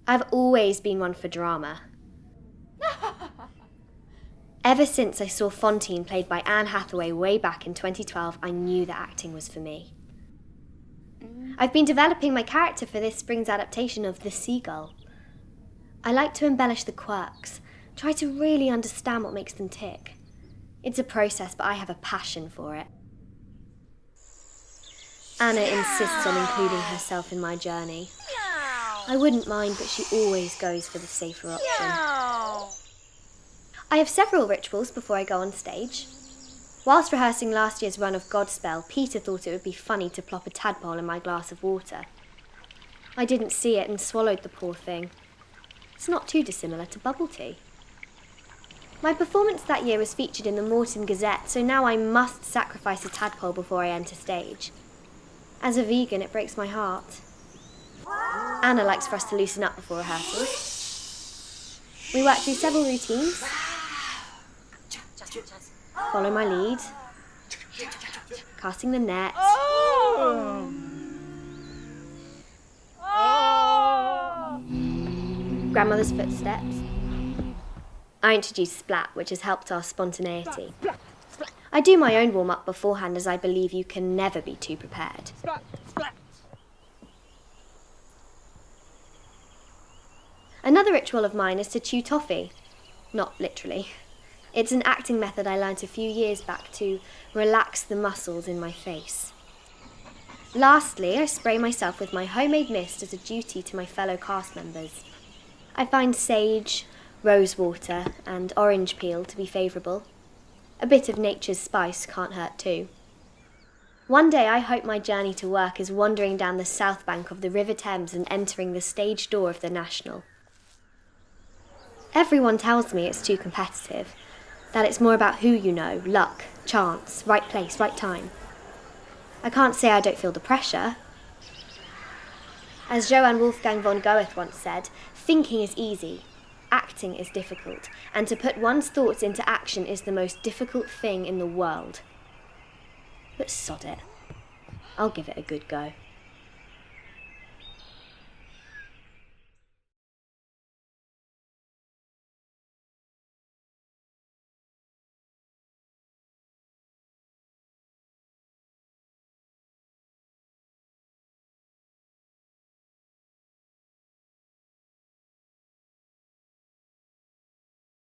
I've always been one for drama. Ever since I saw Fantine played by Anne Hathaway way back in 2012, I knew that acting was for me. I've been developing my character for this spring's adaptation of The Seagull. I like to embellish the quirks, try to really understand what makes them tick. It's a process, but I have a passion for it. Anna insists on including herself in my journey. I wouldn't mind, but she always goes for the safer option. I have several rituals before I go on stage. Whilst rehearsing last year's run of Godspell, Peter thought it would be funny to plop a tadpole in my glass of water. I didn't see it and swallowed the poor thing. It's not too dissimilar to bubble tea. My performance that year was featured in the Morton Gazette, so now I must sacrifice a tadpole before I enter stage. As a vegan, it breaks my heart. Anna likes for us to loosen up before rehearsals. We work through several routines. Follow my lead. Casting the net. Grandmother's footsteps. I introduce Splat, which has helped our spontaneity. I do my own warm-up beforehand, as I believe you can never be too prepared. Another ritual of mine is to chew toffee. Not literally. It's an acting method I learnt a few years back to relax the muscles in my face. Lastly, I spray myself with my homemade mist as a duty to my fellow cast members. I find sage, rose water and orange peel to be favourable. A bit of nature's spice can't hurt too. One day I hope my journey to work is wandering down the south bank of the River Thames and entering the stage door of the National. Everyone tells me it's too competitive, that it's more about who you know, luck, chance, right place, right time. I can't say I don't feel the pressure. As Johann Wolfgang von Goethe once said, thinking is easy, acting is difficult, and to put one's thoughts into action is the most difficult thing in the world. But sod it, I'll give it a good go.